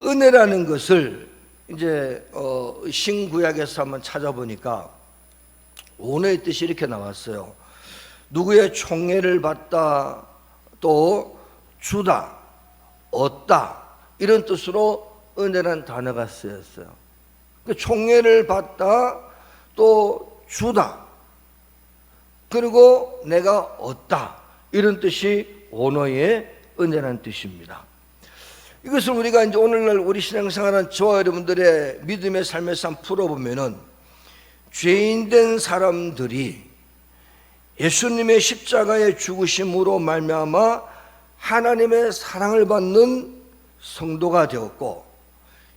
은혜라는 것을 이제 신구약에서 한번 찾아보니까 원어의 뜻이 이렇게 나왔어요. 누구의 총애를 받다, 또 주다, 얻다, 이런 뜻으로 은혜라는 단어가 쓰였어요. 총애를 받다, 또 주다, 그리고 내가 얻다, 이런 뜻이 원어의 은혜라는 뜻입니다. 이것을 우리가 이제 오늘날 우리 신앙생활하는 저와 여러분들의 믿음의 삶에서 한번 풀어보면은, 죄인된 사람들이 예수님의 십자가의 죽으심으로 말미암아 하나님의 사랑을 받는 성도가 되었고,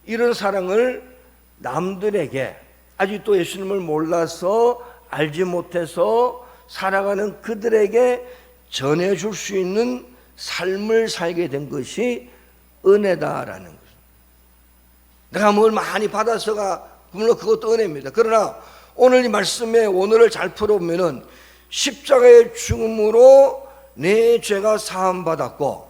이런 사랑을 남들에게, 아직도 예수님을 몰라서 알지 못해서 살아가는 그들에게 전해줄 수 있는 삶을 살게 된 것이 은혜다라는 거죠. 내가 뭘 많이 받아서가, 물론 그것도 은혜입니다. 그러나 오늘 이 말씀의 원어를 잘 풀어보면은, 십자가의 죽음으로 내 죄가 사함받았고,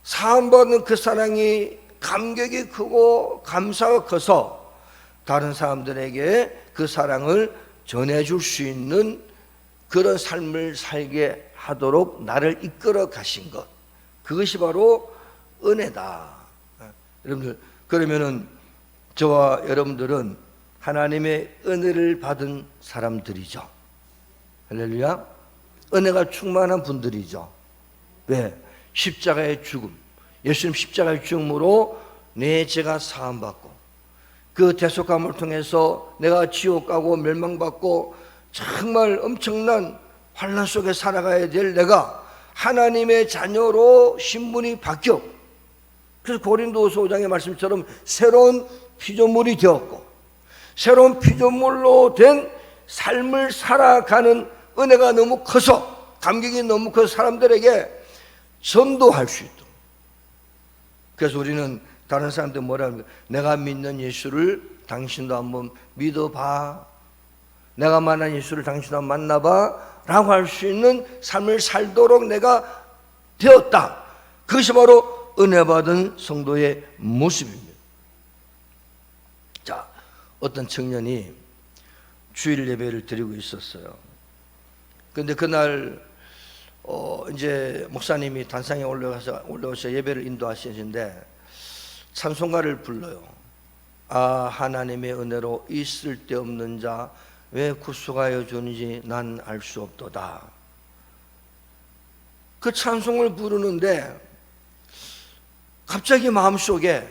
사함받은 그 사랑이 감격이 크고 감사가 커서 다른 사람들에게 그 사랑을 전해줄 수 있는 그런 삶을 살게 하도록 나를 이끌어 가신 것, 그것이 바로 은혜다. 여러분들, 그러면은 저와 여러분들은 하나님의 은혜를 받은 사람들이죠. 할렐루야. 은혜가 충만한 분들이죠. 왜? 십자가의 죽음, 예수님 십자가의 죽음으로 내 죄가 사함받고, 그 대속감을 통해서 내가 지옥 가고 멸망받고 정말 엄청난 환난 속에 살아가야 될 내가 하나님의 자녀로 신분이 바뀌어, 그래서 고린도후서 5장의 말씀처럼 새로운 피조물이 되었고, 새로운 피조물로 된 삶을 살아가는 은혜가 너무 커서, 감격이 너무 커서 사람들에게 전도할 수 있도록. 그래서 우리는 다른 사람들 뭐라 합니까? 내가 믿는 예수를 당신도 한번 믿어봐, 내가 만난 예수를 당신도 한번 만나봐 라고 할 수 있는 삶을 살도록 내가 되었다. 그것이 바로 은혜 받은 성도의 모습입니다. 자, 어떤 청년이 주일 예배를 드리고 있었어요. 그런데 그날 이제 목사님이 단상에 올라가서 예배를 인도하시는데 찬송가를 불러요. 아, 하나님의 은혜로 있을 데 없는 자 왜 구속하여 주는지 난 알 수 없도다. 그 찬송을 부르는데 갑자기 마음속에,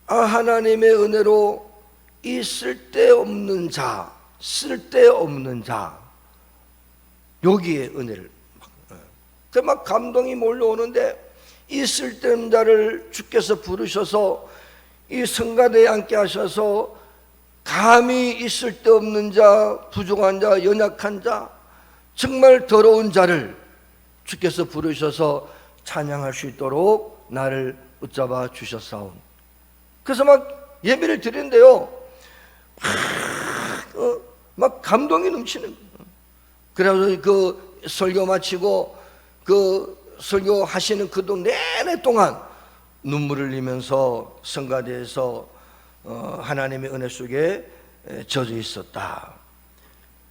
아, 하나님의 은혜로 있을 데 없는 자, 쓸데없는 자, 여기에 은혜를 막 감동이 몰려오는데, 이 쓸데없는 자를 주께서 부르셔서 이 성가대에 앉게 하셔서 감히 있을 데 없는 자, 부족한 자, 연약한 자, 정말 더러운 자를 주께서 부르셔서 찬양할 수 있도록 나를 붙잡아 주셨사온. 그래서 막 예배를 드리는데요, 막 감동이 넘치는 거예요. 그래서 그 설교 마치고 그 설교 하시는 그 내내 동안 눈물을 흘리면서 성가대에서 하나님의 은혜 속에 젖어 있었다.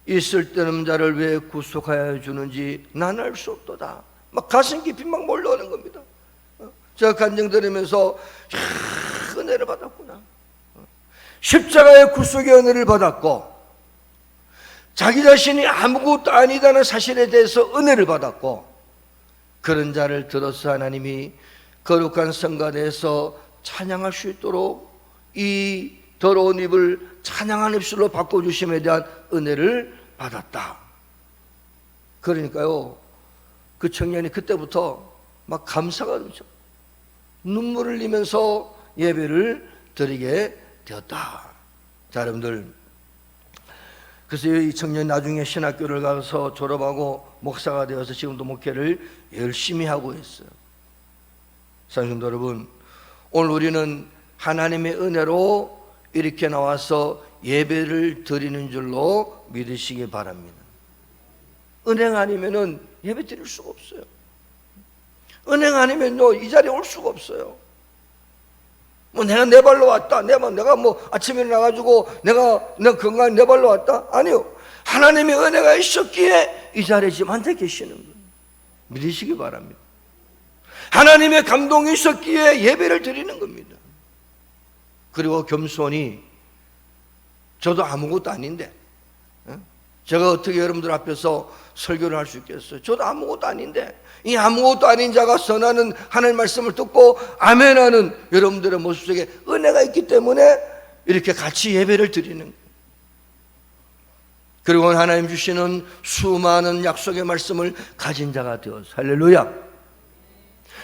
있을 데 없는 자를 왜 구속하여 주는지 난 알 수 없도다. 막 가슴 깊이 막 몰려오는 겁니다. 제가 간증 들으면서 은혜를 받았구나. 십자가의 구속의 은혜를 받았고, 자기 자신이 아무것도 아니다는 사실에 대해서 은혜를 받았고, 그런 자를 들어서 하나님이 거룩한 성가대에서 찬양할 수 있도록 이 더러운 입을 찬양하는 입술로 바꿔주심에 대한 은혜를 받았다. 그러니까요, 그 청년이 그때부터 막 감사가 넘쳐 눈물을 흘리면서 예배를 드리게 되었다. 자, 여러분들, 그래서 이 청년이 나중에 신학교를 가서 졸업하고 목사가 되어서 지금도 목회를 열심히 하고 있어요. 사랑하는 여러분, 오늘 우리는 하나님의 은혜로 이렇게 나와서 예배를 드리는 줄로 믿으시기 바랍니다. 은혜가 아니면은 예배 드릴 수가 없어요. 은혜가 아니면요, 이 자리에 올 수가 없어요. 뭐 내가 내 발로 왔다. 내가 뭐 아침에 일어나가지고 내가 건강한 내 발로 왔다. 아니요. 하나님의 은혜가 있었기에 이 자리에 지금 앉아 계시는 거예요. 믿으시기 바랍니다. 하나님의 감동이 있었기에 예배를 드리는 겁니다. 그리고 겸손히 저도 아무것도 아닌데 제가 어떻게 여러분들 앞에서 설교를 할 수 있겠어요? 저도 아무것도 아닌데 이 아무것도 아닌 자가 선하는 하나님의 말씀을 듣고 아멘하는 여러분들의 모습 속에 은혜가 있기 때문에 이렇게 같이 예배를 드리는 거예요. 그리고 하나님 주시는 수많은 약속의 말씀을 가진 자가 되어서 할렐루야,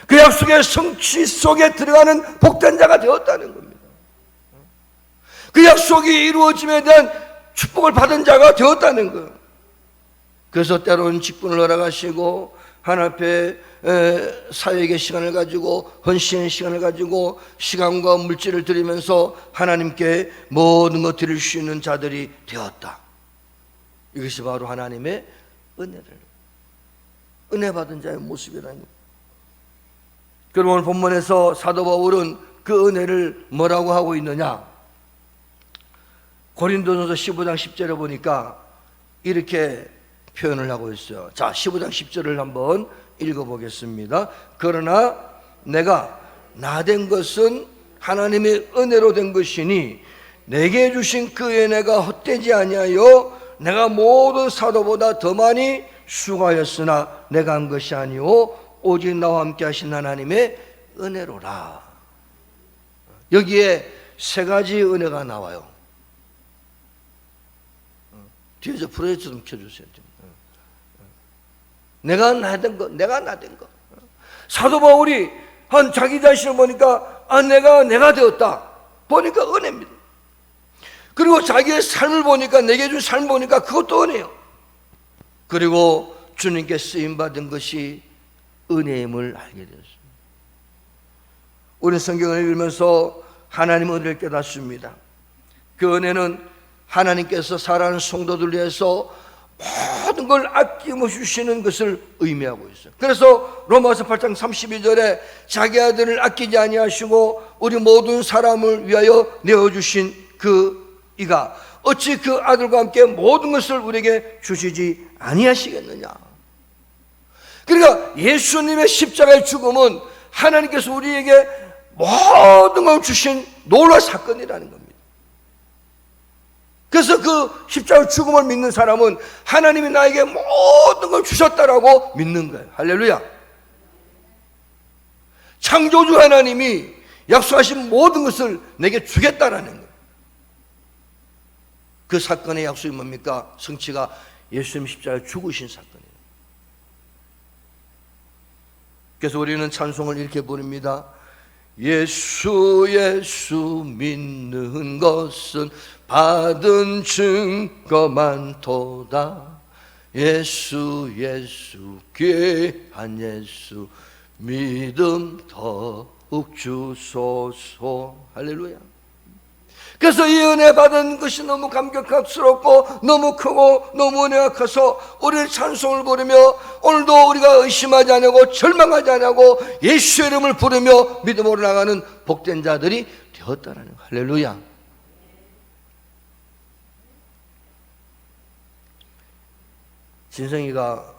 그 약속의 성취 속에 들어가는 복된 자가 되었다는 겁니다. 그 약속이 이루어짐에 대한 축복을 받은 자가 되었다는 거예요. 그래서 때로는 직분을 허락하시고 하나님 앞에 사역의 시간을 가지고 헌신의 시간을 가지고 시간과 물질을 드리면서 하나님께 모든 것 드릴 수 있는 자들이 되었다. 이것이 바로 하나님의 은혜 받은 자의 모습이라는 겁니다. 그럼 오늘 본문에서 사도 바울은 그 은혜를 뭐라고 하고 있느냐? 고린도전서 15장 10절에 보니까 이렇게 표현을 하고 있어요. 자, 15장 10절을 한번 읽어보겠습니다. 그러나 내가 나된 것은 하나님의 은혜로 된 것이니 내게 주신 그 은혜가 헛되지 아니하여 내가 모든 사도보다 더 많이 수고하였으나 내가 한 것이 아니오 오직 나와 함께 하신 하나님의 은혜로라. 여기에 세 가지 은혜가 나와요. 뒤에서 프로젝트 좀 켜주세요. 내가 나된 거. 사도 바울이 한 자기 자신을 보니까 내가 되었다. 보니까 은혜입니다. 그리고 자기의 삶을 보니까, 내게 준 삶을 보니까 그것도 은혜예요. 그리고 주님께 쓰임받은 것이 은혜임을 알게 되었습니다. 우리 성경을 읽으면서 하나님의 은혜를 깨닫습니다. 그 은혜는 하나님께서 사랑하는 성도들 위해서 모든 걸 아낌없이 주시는 것을 의미하고 있어요. 그래서 로마서 8장 32절에 자기 아들을 아끼지 아니하시고 우리 모든 사람을 위하여 내어주신 그 이가 어찌 그 아들과 함께 모든 것을 우리에게 주시지 아니하시겠느냐. 그러니까 예수님의 십자가의 죽음은 하나님께서 우리에게 모든 걸 주신 놀라운 사건이라는 겁니다. 그래서 그 십자가 죽음을 믿는 사람은 하나님이 나에게 모든 걸 주셨다라고 믿는 거예요. 할렐루야. 창조주 하나님이 약속하신 모든 것을 내게 주겠다라는 거예요. 그 사건의 약속이 뭡니까? 성취가 예수님 십자가에 죽으신 사건이에요. 그래서 우리는 찬송을 이렇게 부릅니다. 예수 믿는 것은 받은 증거 많도다. 예수 귀한 예수 믿음 더욱 주소서. 할렐루야. 그래서 이 은혜 받은 것이 너무 감격스럽고 너무 크고 너무 은혜가 커서 우리는 찬송을 부르며 오늘도 우리가 의심하지 않고 절망하지 않고 예수의 이름을 부르며 믿음으로 나가는 복된 자들이 되었다라는 거예요. 할렐루야. 진성이가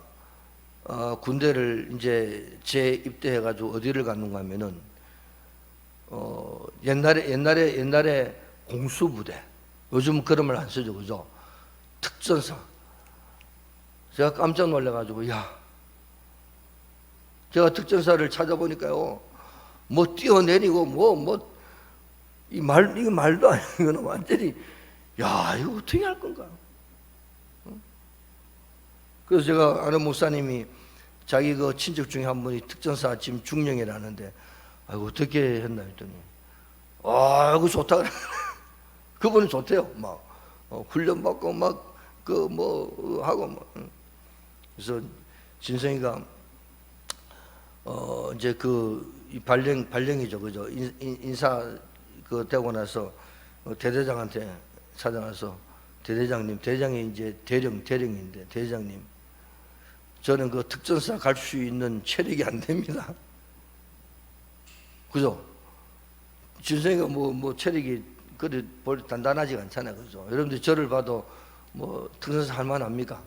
군대를 이제 재입대해가지고 어디를 갔는가 하면은 옛날에 공수부대, 요즘 그런 말 안 쓰죠, 그죠? 특전사. 제가 깜짝 놀라가지고, 제가 특전사를 찾아보니까요, 뭐 뛰어내리고, 이거 말도 안 해. 이거는 완전히, 이거 어떻게 할 건가? 그래서 제가 아는 목사님이 자기 그 친척 중에 한 분이 특전사 지금 중령이라는데, 어떻게 했나 했더니, 이거 좋다 그래. 그분은 좋대요. 훈련 받고 하고 그래서 진성이가 이제 이 발령이죠, 그죠? 인사 되고 나서 대대장한테 찾아가서 대대장이 이제 대령인데 대장님, 저는 그 특전사 갈 수 있는 체력이 안 됩니다. 그죠? 준성이가 뭐 체력이 그리 단단하지가 않잖아요, 그죠? 여러분들 저를 봐도 뭐 등산사 할 만합니까?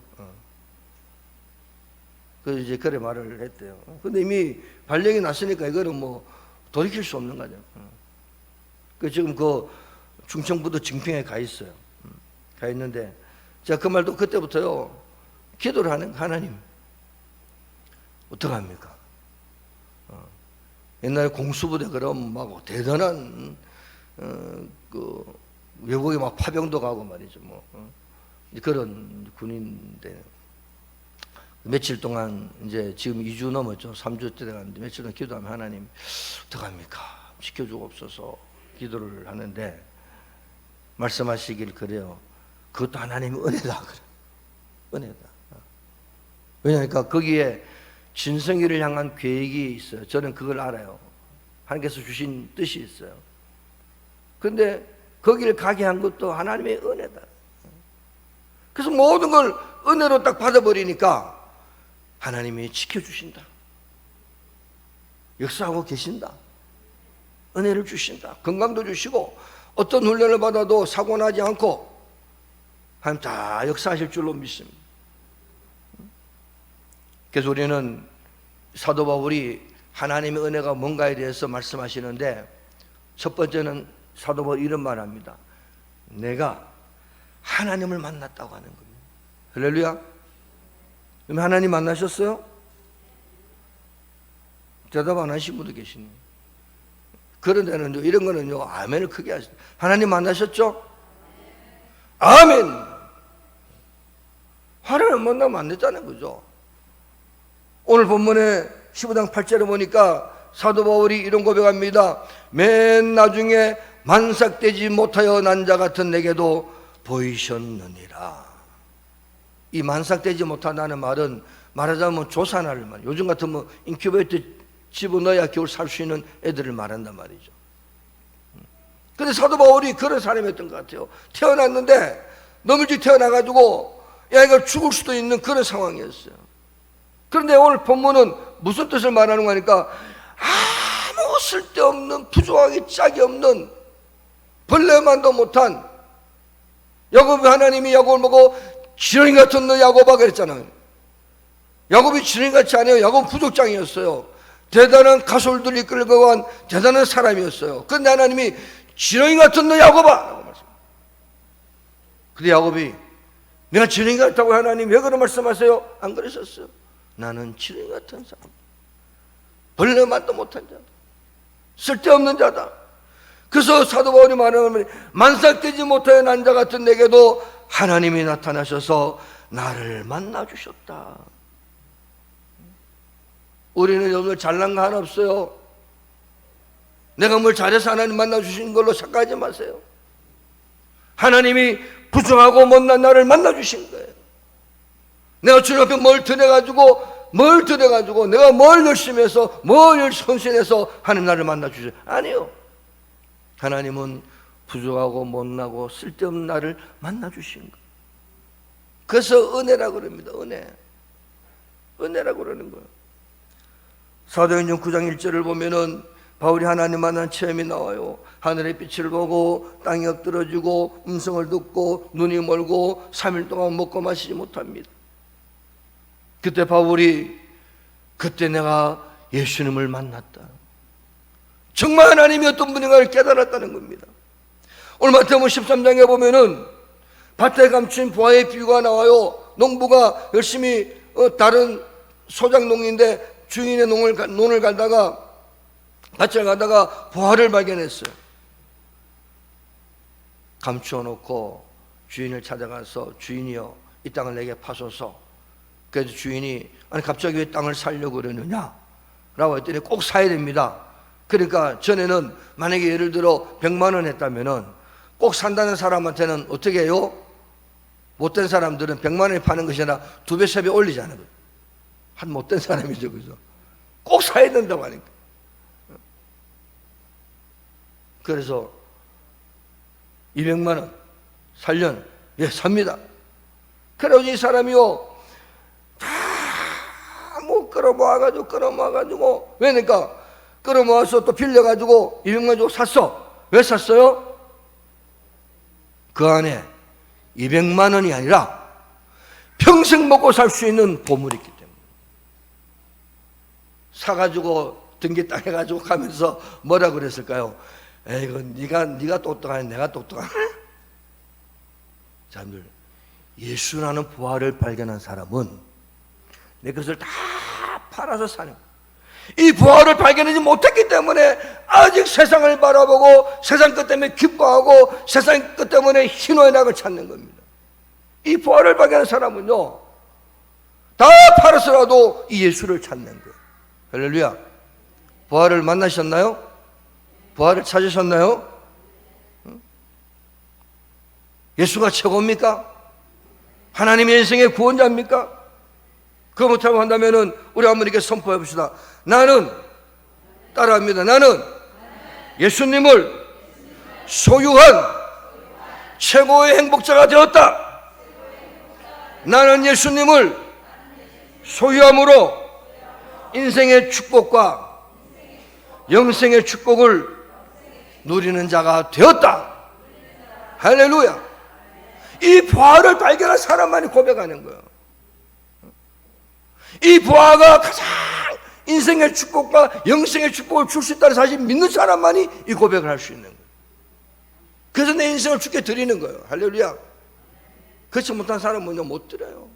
그래서 이제 그래 말을 했대요. 근데 이미 발령이 났으니까 이거는 뭐 돌이킬 수 없는 거죠. 그 지금 그 충청부도 증평에 가 있어요. 가 있는데 제가 그 말도 그때부터요 기도를 하는 하나님 어떡합니까? 옛날에 공수부대 그럼 막 대단한 그 외국에 막 파병도 가고 말이죠. 뭐 그런 군인인데 며칠 동안 이제 지금 2주 넘었죠. 3주째 돼가는데 며칠 동안 기도하면 하나님 어떡합니까? 지켜주옵소서 기도를 하는데 말씀하시길 그래요. 그것도 하나님의 은혜다 그래. 은혜다. 왜냐니까 거기에 진성이를 향한 계획이 있어요. 저는 그걸 알아요. 하나님께서 주신 뜻이 있어요. 그런데 거기를 가게 한 것도 하나님의 은혜다. 그래서 모든 걸 은혜로 딱 받아버리니까 하나님이 지켜주신다. 역사하고 계신다. 은혜를 주신다. 건강도 주시고 어떤 훈련을 받아도 사고 나지 않고 하나님 다 역사하실 줄로 믿습니다. 그래서 우리는 사도 바울이 하나님의 은혜가 뭔가에 대해서 말씀하시는데 첫 번째는 사도 바울이 이런 말 합니다. 내가 하나님을 만났다고 하는 겁니다. 할렐루야. 그럼 하나님 만나셨어요? 대답 안 하신 분도 계시네요. 그런 데는 이런 거는요 아멘을 크게 하시죠. 하나님 만나셨죠? 아멘. 하나님 만나면 안 됐잖아요, 그죠? 오늘 본문에 15장 8절에 보니까 사도 바울이 이런 고백합니다. 맨 나중에 만삭되지 못하여 난 자 같은 내게도 보이셨느니라. 이 만삭되지 못한다는 말은 말하자면 조산할 말. 요즘 같으면 인큐베이터 집어넣어야 겨울 살 수 있는 애들을 말한단 말이죠. 근데 사도 바울이 그런 사람이었던 것 같아요. 태어났는데 너무 일찍 태어나가지고 야 이거 죽을 수도 있는 그런 상황이었어요. 그런데 오늘 본문은 무슨 뜻을 말하는 거니까 아무 쓸데없는 부족하기 짝이 없는 벌레만도 못한 야곱 하나님이 야곱을 보고 지렁이 같은 너 야곱아 그랬잖아요. 야곱이 지렁이같이 아니에요. 야곱은 부족장이었어요. 대단한 가솔들이 끌고 간 대단한 사람이었어요. 그런데 하나님이 지렁이 같은 너 야곱아 라고 말씀합니다. 근데 야곱이 내가 지렁이 같다고 하나님 왜 그런 말씀하세요? 안 그러셨어요. 나는 지렁이 같은 사람, 벌레만도 못한 자다, 쓸데없는 자다. 그래서 사도 바울이 말하는 만삭되지 못하여 난 자 같은 내게도 하나님이 나타나셔서 나를 만나주셨다. 우리는 오늘 잘난 거 하나 없어요. 내가 뭘 잘해서 하나님 만나주신 걸로 착각하지 마세요. 하나님이 부정하고 못난 나를 만나주신 거예요. 내가 주님 앞에 뭘 드려가지고 내가 뭘 열심히 해서 뭘 헌신해서 하나님 나를 만나주셔요. 아니요. 하나님은 부족하고 못나고 쓸데없는 나를 만나주신 거예요. 그래서 은혜라고 그럽니다. 은혜라고 그러는 거예요. 사도행전 9장 1절을 보면은 바울이 하나님 만난 체험이 나와요. 하늘의 빛을 보고 땅이 엎드러지고 음성을 듣고 눈이 멀고 3일 동안 먹고 마시지 못합니다. 그때 바울이 그때 내가 예수님을 만났다. 정말 하나님이 어떤 분인가를 깨달았다는 겁니다. 오늘 마태복음 13장에 보면은 밭에 감춘 부하의 비유가 나와요. 농부가 열심히 다른 소작농인데 주인의 논을 갈다가 밭을 가다가 부하를 발견했어요. 감추어 놓고 주인을 찾아가서 주인이여 이 땅을 내게 파소서. 그래서 주인이 아니 갑자기 왜 땅을 사려고 그러느냐 라고 했더니 꼭 사야 됩니다. 그러니까 전에는 만약에 예를 들어 100만 원 했다면은 꼭 산다는 사람한테는 어떻게 해요? 못된 사람들은 100만 원에 파는 것이 아니라 2배, 3배 올리잖아요. 한 못된 사람이죠, 그죠? 꼭 사야 된다고 하니까. 그래서 200만 원 살려는 예, 삽니다. 그래서 이 사람이요 다 뭐 끌어모아가지고 왜니까 끌어모아서 또 빌려가지고 200만 주고 샀어. 왜 샀어요? 그 안에 200만 원이 아니라 평생 먹고 살 수 있는 보물이 있기 때문에. 사가지고 등기 딱 해가지고 가면서 뭐라 그랬을까요? 에이구, 네가 똑똑하네, 내가 똑똑하네. 자들, 예수라는 부활을 발견한 사람은 내 것을 다 팔아서 사는 거예요. 이 부활을 발견하지 못했기 때문에 아직 세상을 바라보고 세상 것 때문에 기뻐하고 세상 것 때문에 희노의 낙을 찾는 겁니다. 이 부활을 발견한 사람은요, 다 팔아서라도 이 예수를 찾는 거예요. 할렐루야. 부활을 만나셨나요? 부활을 찾으셨나요? 예수가 최고입니까? 하나님의 인생의 구원자입니까? 그거 못하고 한다면 우리 한번 이렇게 선포해 봅시다. 나는, 따라합니다. 나는 예수님을 소유한 최고의 행복자가 되었다. 나는 예수님을 소유함으로 인생의 축복과 영생의 축복을 누리는 자가 되었다. 할렐루야. 이 부활을 발견한 사람만이 고백하는 거예요. 이 부활가 가장 인생의 축복과 영생의 축복을 줄 수 있다는 사실 믿는 사람만이 이 고백을 할 수 있는 거예요. 그래서 내 인생을 주께 드리는 거예요. 할렐루야. 그렇지 못한 사람은요, 못 드려요.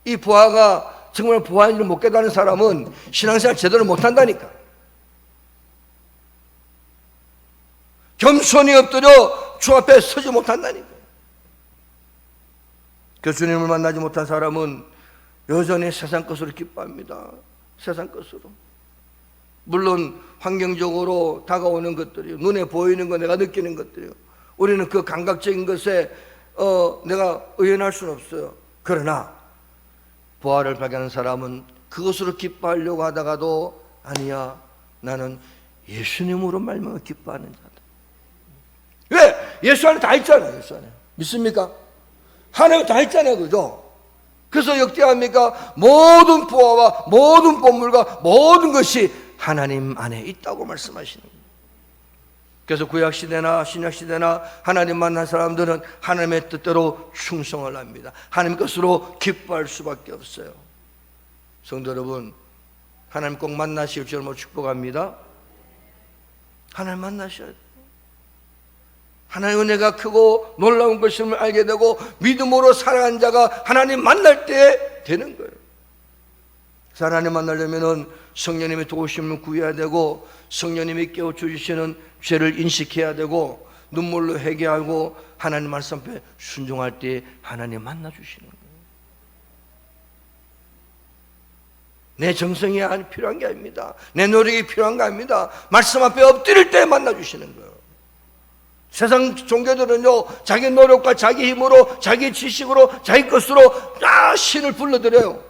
이 부활가 정말 부활을 못 깨달은 사람은 신앙생활 제대로 못한다니까. 겸손히 엎드려 주 앞에 서지 못한다니까. 교수님을 만나지 못한 사람은 여전히 세상 것으로 기뻐합니다. 세상 것으로. 물론 환경적으로 다가오는 것들이요, 눈에 보이는 거, 내가 느끼는 것들이요, 우리는 그 감각적인 것에 내가 의연할 수는 없어요. 그러나 부활을 발견한 사람은 그것으로 기뻐하려고 하다가도 아니야, 나는 예수님으로 말미암아 기뻐하는 자다. 왜? 예수 안에 다 있잖아요. 예수 안에. 믿습니까? 하나님 다 있잖아요. 그죠? 그래서 역대합니까? 모든 부활과 모든 보물과 모든 것이 하나님 안에 있다고 말씀하시는 거예요. 그래서 구약시대나 신약시대나 하나님 만난 사람들은 하나님의 뜻대로 충성을 합니다. 하나님 것으로 기뻐할 수밖에 없어요. 성도 여러분, 하나님 꼭 만나실 줄 축복합니다. 하나님 만나셔야 돼요. 하나님의 은혜가 크고 놀라운 것임을 알게 되고 믿음으로 살아간 자가 하나님 만날 때 되는 거예요. 그래서 하나님 만나려면 성령님의 도우심을 구해야 되고 성령님이 깨워주시는 죄를 인식해야 되고 눈물로 회개하고 하나님 말씀 앞에 순종할 때 하나님 만나주시는 거예요. 내 정성이 필요한 게 아닙니다. 내 노력이 필요한 게 아닙니다. 말씀 앞에 엎드릴 때 만나주시는 거예요. 세상 종교들은요, 자기 노력과 자기 힘으로, 자기 지식으로, 자기 것으로 다 신을 불러들여요.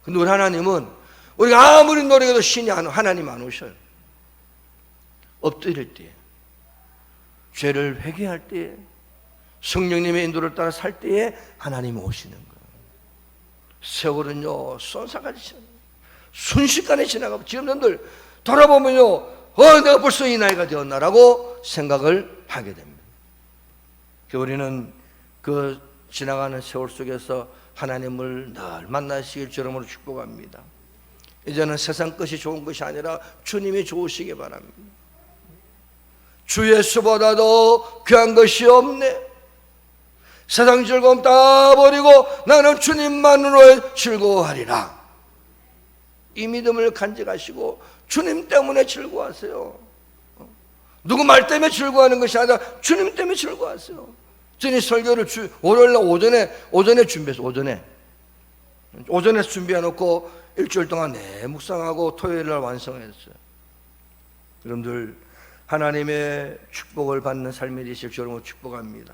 근데 우리 하나님은 우리가 아무리 노력해도 신이 하나님 안 오셔요. 엎드릴 때, 죄를 회개할 때, 성령님의 인도를 따라 살 때에 하나님이 오시는 거예요. 세월은요, 쏜사같이 지나가요. 순식간에 지나가고 지금 여러분들 돌아보면요, 내가 벌써 이 나이가 되었나라고 생각을 하게 됩니다. 우리는 그 지나가는 세월 속에서 하나님을 늘 만나시길 주름으로 축복합니다. 이제는 세상 것이 좋은 것이 아니라 주님이 좋으시기 바랍니다. 주 예수보다도 귀한 것이 없네. 세상 즐거움 다 버리고 나는 주님만으로 즐거워하리라. 이 믿음을 간직하시고 주님 때문에 즐거워하세요. 누구 말 때문에 즐거워하는 것이 아니라 주님 때문에 즐거워하세요. 저는 설교를 월요일날 오전에 준비했어요. 오전에 준비해놓고 일주일 동안 묵상하고 토요일날 완성했어요. 여러분들 하나님의 축복을 받는 삶이 되실 줄로 축복합니다.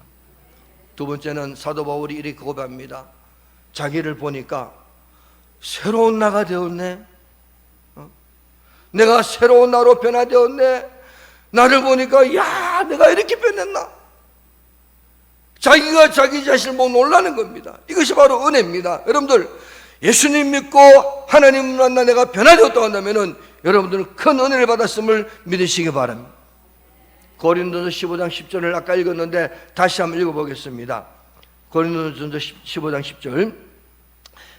두 번째는 사도 바울이 이렇게 고백합니다. 자기를 보니까 새로운 나가 되었네. 내가 새로운 나로 변화되었네. 나를 보니까 야, 내가 이렇게 변했나. 자기가 자기 자신을 보고 놀라는 겁니다. 이것이 바로 은혜입니다. 여러분들 예수님 믿고 하나님 만나 내가 변화되었다고 한다면 여러분들은 큰 은혜를 받았음을 믿으시기 바랍니다. 고린도서 15장 10절을 아까 읽었는데 다시 한번 읽어보겠습니다. 고린도서 15장 10절.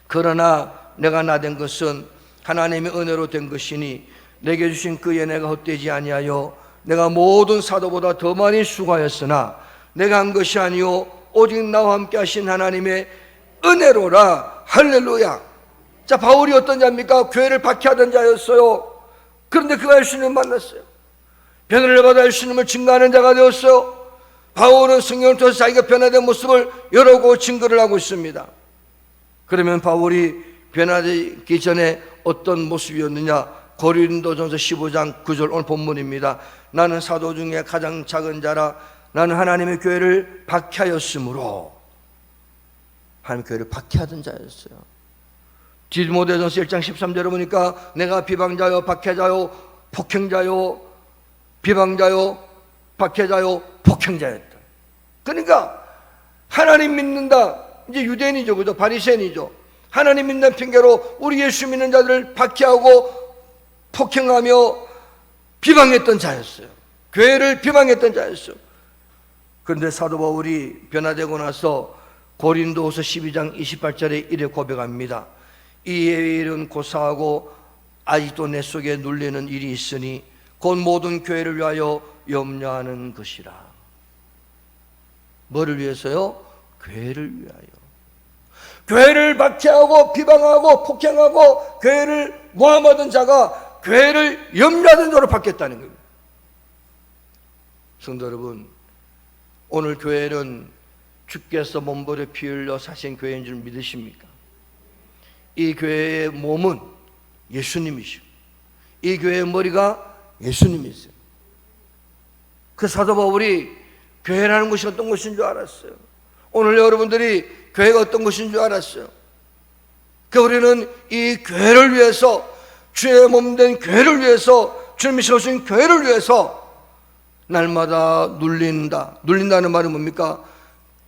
그러나 내가 나된 것은 하나님의 은혜로 된 것이니 내게 주신 그 은혜가 헛되지 아니하여 내가 모든 사도보다 더 많이 수고하였으나 내가 한 것이 아니요 오직 나와 함께 하신 하나님의 은혜로라. 할렐루야. 자, 바울이 어떤 자입니까? 교회를 박해하던 자였어요. 그런데 그가 예수님을 만났어요. 변화를 받아 예수님을 증거하는 자가 되었어요. 바울은 성경을 통해서 자기가 변화된 모습을 여러 곳 증거를 하고 있습니다. 그러면 바울이 변화되기 전에 어떤 모습이었느냐? 고린도전서 15장 9절 오늘 본문입니다. 나는 사도 중에 가장 작은 자라 나는 하나님의 교회를 박해하였으므로. 하나님의 교회를 박해하던 자였어요. 디모데전서 1장 13절에 보니까 내가 비방자요 박해자요 폭행자요 비방자요 박해자요 폭행자였다. 그러니까 하나님 믿는다, 이제 유대인이죠, 그죠? 바리새인이죠. 하나님 믿는 핑계로 우리 예수 믿는 자들을 박해하고 폭행하며 비방했던 자였어요. 교회를 비방했던 자였어요. 그런데 사도 바울이 변화되고 나서 고린도후서 12장 28절에 이래 고백합니다. 이 일은 고사하고 아직도 내 속에 눌리는 일이 있으니 곧 모든 교회를 위하여 염려하는 것이라. 뭐를 위해서요? 교회를 위하여. 교회를 박해하고 비방하고 폭행하고 교회를 모함하던 자가 교회를 염려하던 자로 바뀌었다는 겁니다. 성도 여러분, 오늘 교회는 주께서 몸버려 피 흘려 사신 교회인 줄 믿으십니까? 이 교회의 몸은 예수님이시고 이 교회의 머리가 예수님이세요. 그 사도 바울이 교회라는 것이 어떤 것인 줄 알았어요. 오늘 여러분들이 교회가 어떤 것인 줄 알았어요. 그 우리는 이 교회를 위해서, 주의 몸된 교회를 위해서, 주님이 세우신 교회를 위해서 날마다 눌린다는 말은 뭡니까?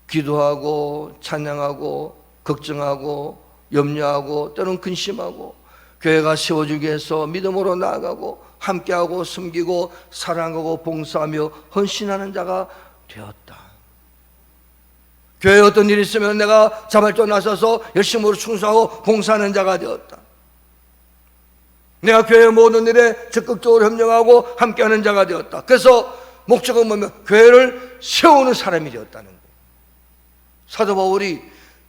기도하고 찬양하고 걱정하고 염려하고 때로는 근심하고 교회가 세워지기 위해서 믿음으로 나아가고 함께하고 섬기고 사랑하고 봉사하며 헌신하는 자가 되었다. 교회에 어떤 일이 있으면 내가 자발적으로 나서서 열심으로 충성하고 봉사하는 자가 되었다. 내가 교회의 모든 일에 적극적으로 협력하고 함께하는 자가 되었다. 그래서 목적은 뭐냐면 교회를 세우는 사람이 되었다는 거예요. 사도 바울이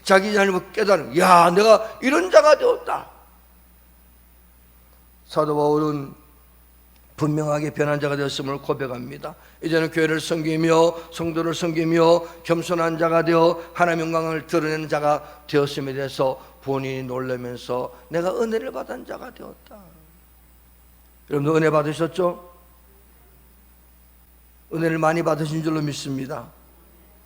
자기 자신을 깨달은, 야, 내가 이런 자가 되었다. 사도 바울은 분명하게 변한 자가 되었음을 고백합니다. 이제는 교회를 섬기며 성도를 섬기며 겸손한 자가 되어 하나님의 영광을 드러내는 자가 되었음에 대해서 본인이 놀라면서 내가 은혜를 받은 자가 되었다. 여러분도 은혜 받으셨죠? 은혜를 많이 받으신 줄로 믿습니다.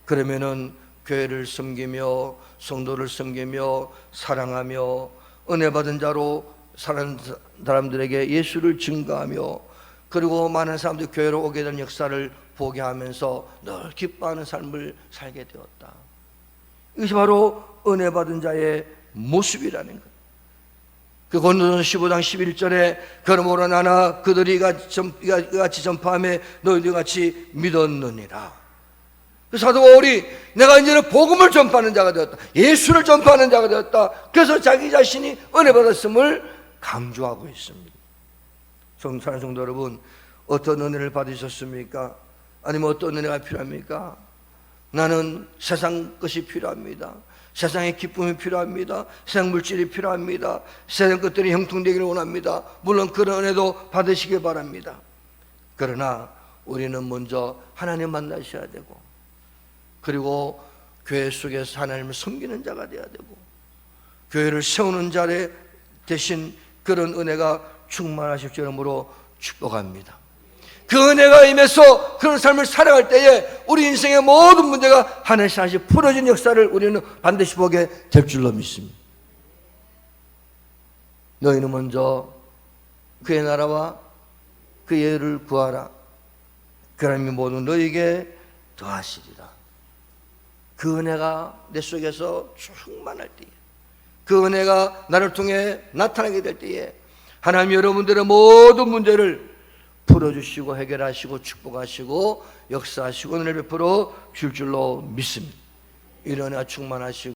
그러면은 교회를 섬기며 성도를 섬기며 사랑하며 은혜 받은 자로 사는 사람들에게 예수를 증거하며 그리고 많은 사람들이 교회로 오게 된 역사를 보게 하면서 늘 기뻐하는 삶을 살게 되었다. 이것이 바로 은혜 받은 자의 모습이라는 것. 그 고린도전서 15장 11절에 그러므로 나나 그들이 같이 전파하며 너희들 같이 믿었느니라. 그 사도 바울이 내가 이제는 복음을 전파하는 자가 되었다. 예수를 전파하는 자가 되었다. 그래서 자기 자신이 은혜 받았음을 강조하고 있습니다. 사랑하는 성도 여러분, 어떤 은혜를 받으셨습니까? 아니면 어떤 은혜가 필요합니까? 나는 세상 것이 필요합니다. 세상의 기쁨이 필요합니다. 세상 물질이 필요합니다. 세상 것들이 형통되기를 원합니다. 물론 그런 은혜도 받으시기 바랍니다. 그러나 우리는 먼저 하나님 만나셔야 되고, 그리고 교회 속에서 하나님을 섬기는 자가 되어야 되고, 교회를 세우는 자 대신 그런 은혜가 충만하실 줄 이름으로 축복합니다. 그 은혜가 임해서 그런 삶을 살아갈 때에 우리 인생의 모든 문제가 하나씩 하나씩 풀어진 역사를 우리는 반드시 보게 될 줄로 믿습니다. 너희는 먼저 그의 나라와 그의 의를 구하라. 그러면 모든 너희에게 더하시리라. 그 은혜가 내 속에서 충만할 때에, 그 은혜가 나를 통해 나타나게 될 때에 하나님 여러분들의 모든 문제를 풀어주시고 해결하시고 축복하시고 역사하시고 은혜를 베풀어 줄 줄로 믿습니다. 이런 은혜가 충만하시고